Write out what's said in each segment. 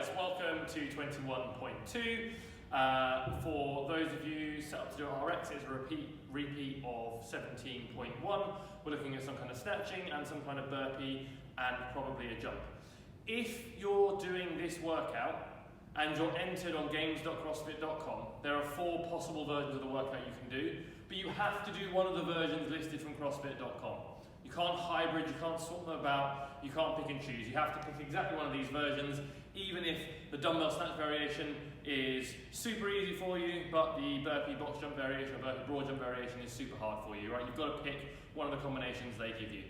guys, welcome to 21.2. For those of you set up to do RX, it's a repeat of 17.1. We're looking at some kind of snatching and some kind of burpee and probably a jump. If you're doing this workout and you're entered on games.crossfit.com, there are 4 possible versions of the workout you can do, but you have to do one of the versions listed from crossfit.com. You can't hybrid, you can't swap them about, you can't pick and choose. You have to pick exactly one of these versions, even if the dumbbell snatch variation is super easy for you, but the burpee box jump variation or burpee broad jump variation is super hard for you, right? You've got to pick one of the combinations they give you.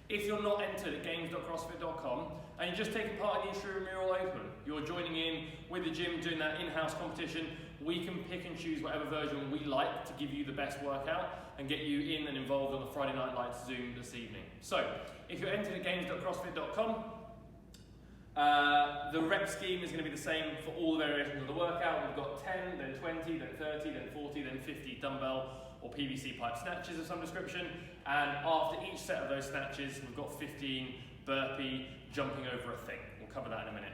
If you're not entered at games.crossfit.com and you're just taking part in the intramural open, you're joining in with the gym doing that in-house competition, we can pick and choose whatever version we like to give you the best workout and get you in and involved on the Friday Night Lights Zoom this evening. So, if you're entered at games.crossfit.com, the rep scheme is going to be the same for all the variations of the workout. We've got 10, then 20, then 30, then 40, then 50 dumbbell or PVC pipe snatches of some description, and after each set of those snatches we've got 15 burpee jumping over a thing. We'll cover that in a minute.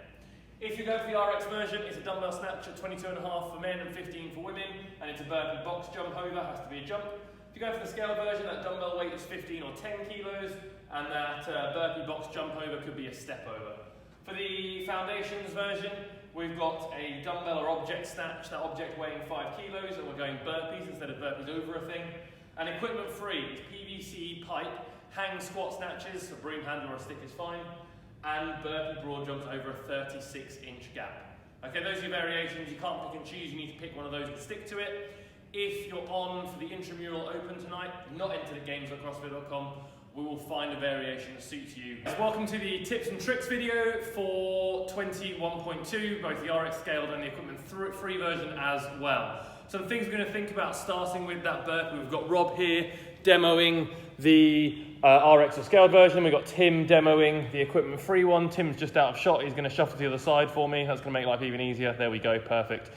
If you go for the RX version, it's a dumbbell snatch at 22.5 for men and 15 for women, and it's a burpee box jump over, has to be a jump. If you go for the scale version, that dumbbell weight is 15 or 10 kilos, and that burpee box jump over could be a step over. For the foundations version, we've got a dumbbell or object snatch, that object weighing 5 kilos, and we're going burpees instead of burpees over a thing. And equipment free, it's PVC pipe, hang squat snatches, a broom handle or a stick is fine, and burpee broad jumps over a 36-inch gap. Okay, those are your variations. You can't pick and choose, you need to pick one of those and stick to it. If you're on for the intramural open tonight, not entered at games.crossfit.com, we will find a variation that suits you. Welcome to the tips and tricks video for 21.2, both the RX scaled and the equipment free version as well. Some things we're going to think about, starting with that burpee. We've got Rob here demoing the RX or scaled version. We've got Tim demoing the equipment free one. Tim's just out of shot. He's going to shuffle to the other side for me. That's going to make life even easier. There we go, perfect.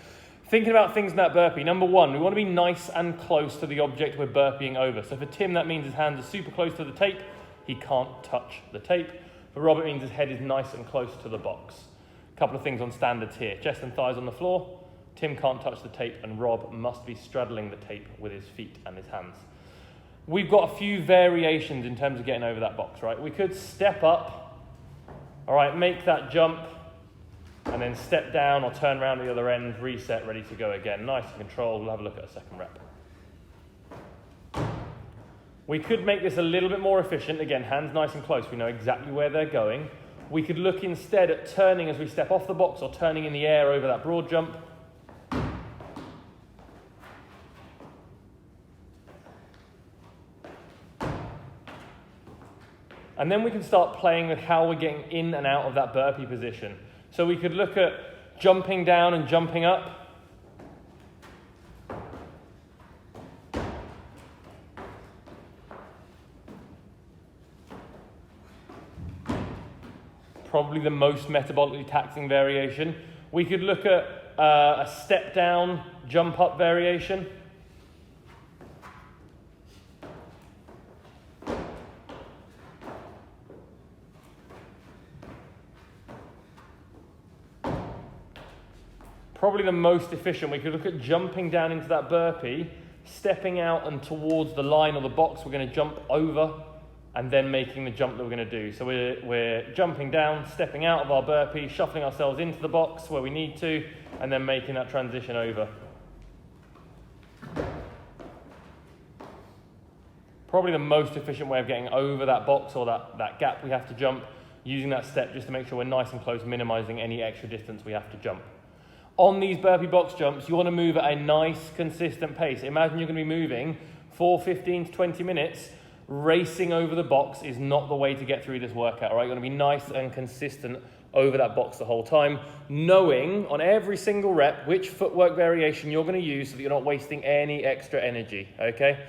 Thinking about things in that burpee. Number one, we want to be nice and close to the object we're burpeeing over. So for Tim, that means his hands are super close to the tape. He can't touch the tape. For Rob, it means his head is nice and close to the box. A couple of things on standards here. Chest and thighs on the floor. Tim can't touch the tape, and Rob must be straddling the tape with his feet and his hands. We've got a few variations in terms of getting over that box, right? We could step up, all right, make that jump, and then step down or turn around at the other end, reset, ready to go again. Nice and controlled. We'll have a look at a second rep. We could make this a little bit more efficient. Again, hands nice and close. We know exactly where they're going. We could look instead at turning as we step off the box or turning in the air over that broad jump. And then we can start playing with how we're getting in and out of that burpee position. So we could look at jumping down and jumping up. Probably the most metabolically taxing variation. We could look at a step down, jump up variation. Probably the most efficient. We could look at jumping down into that burpee, stepping out and towards the line or the box we're going to jump over, and then making the jump that we're going to do. So we're jumping down, stepping out of our burpee, shuffling ourselves into the box where we need to, and then making that transition over. Probably the most efficient way of getting over that box or that gap we have to jump, using that step just to make sure we're nice and close, minimizing any extra distance we have to jump. On these burpee box jumps, you want to move at a nice, consistent pace. Imagine you're going to be moving for 15 to 20 minutes. Racing over the box is not the way to get through this workout, all right? You're going to be nice and consistent over that box the whole time, knowing on every single rep which footwork variation you're going to use so that you're not wasting any extra energy, okay?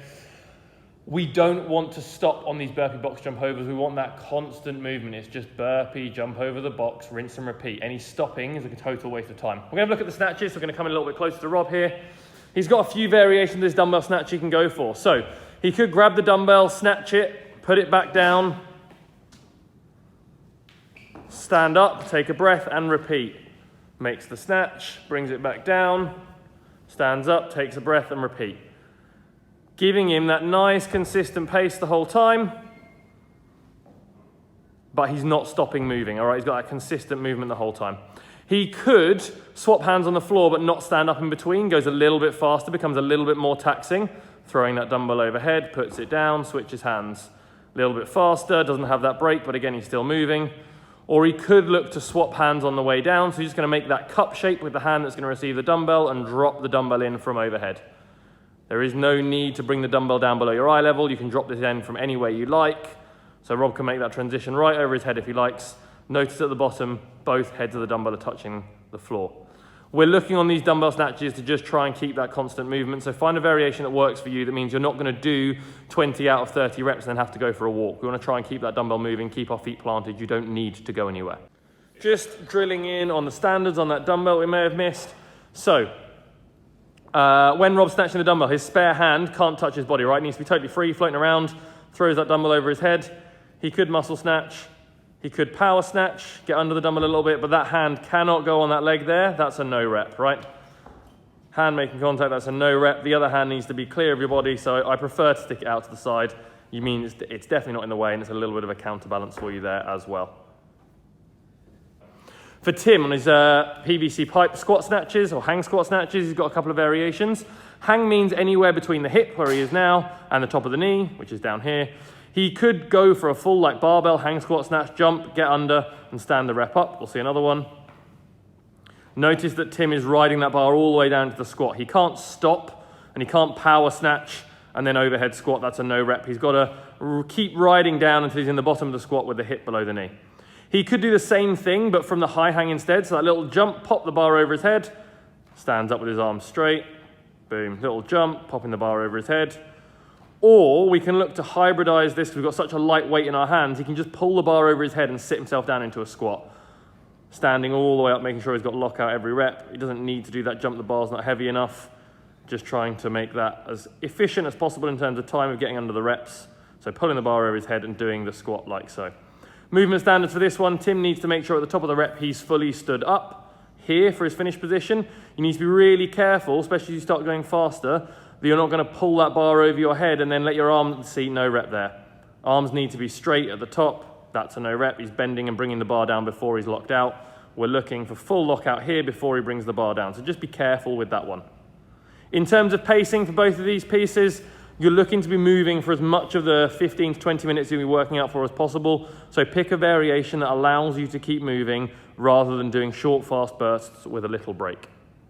We don't want to stop on these burpee box jump overs. We want that constant movement. It's just burpee, jump over the box, rinse and repeat. Any stopping is a total waste of time. We're going to look at the snatches. We're going to come in a little bit closer to Rob here. He's got a few variations of this dumbbell snatch he can go for. So he could grab the dumbbell, snatch it, put it back down, stand up, take a breath and repeat. makes the snatch, brings it back down, stands up, takes a breath and repeat. Giving him that nice consistent pace the whole time, but he's not stopping moving, all right? He's got that consistent movement the whole time. He could swap hands on the floor but not stand up in between, goes a little bit faster, becomes a little bit more taxing, throwing that dumbbell overhead, puts it down, switches hands. A little bit faster, doesn't have that break, but again, he's still moving. Or he could look to swap hands on the way down, so he's just gonna make that cup shape with the hand that's gonna receive the dumbbell and drop the dumbbell in from overhead. There is no need to bring the dumbbell down below your eye level. You can drop this in from anywhere you like. So Rob can make that transition right over his head if he likes. Notice at the bottom, both heads of the dumbbell are touching the floor. We're looking on these dumbbell snatches to just try and keep that constant movement. So find a variation that works for you. That means you're not going to do 20 out of 30 reps and then have to go for a walk. We want to try and keep that dumbbell moving, keep our feet planted. You don't need to go anywhere. Just drilling in on the standards on that dumbbell we may have missed. So when Rob's snatching the dumbbell, his spare hand can't touch his body, right? It needs to be totally free, floating around, throws that dumbbell over his head. He could muscle snatch, he could power snatch, get under the dumbbell a little bit, but that hand cannot go on that leg there. That's a no rep, right? Hand making contact, that's a no rep. The other hand needs to be clear of your body, so I prefer to stick it out to the side. You mean it's definitely not in the way, and it's a little bit of a counterbalance for you there as well. For Tim, on his PVC pipe squat snatches or hang squat snatches, he's got a couple of variations. Hang means anywhere between the hip, where he is now, and the top of the knee, which is down here. He could go for a full like barbell hang squat snatch, jump, get under, and stand the rep up. We'll see another one. Notice that Tim is riding that bar all the way down to the squat. He can't stop, and he can't power snatch and then overhead squat. That's a no rep. He's got to keep riding down until he's in the bottom of the squat with the hip below the knee. He could do the same thing, but from the high hang instead. So that little jump, pop the bar over his head, stands up with his arms straight, boom, little jump, popping the bar over his head. Or we can look to hybridize this because we've got such a light weight in our hands. He can just pull the bar over his head and sit himself down into a squat. Standing all the way up, making sure he's got lockout every rep. He doesn't need to do that jump, the bar's not heavy enough. Just trying to make that as efficient as possible in terms of time of getting under the reps. So pulling the bar over his head and doing the squat like so. Movement standards for this one, Tim needs to make sure at the top of the rep he's fully stood up here for his finish position. You need to be really careful, especially as you start going faster, that you're not going to pull that bar over your head and then let your arm at the seat, no rep there. Arms need to be straight at the top, that's a no rep. He's bending and bringing the bar down before he's locked out. We're looking for full lockout here before he brings the bar down, so just be careful with that one. In terms of pacing for both of these pieces, you're looking to be moving for as much of the 15 to 20 minutes you'll be working out for as possible, so pick a variation that allows you to keep moving rather than doing short, fast bursts with a little break.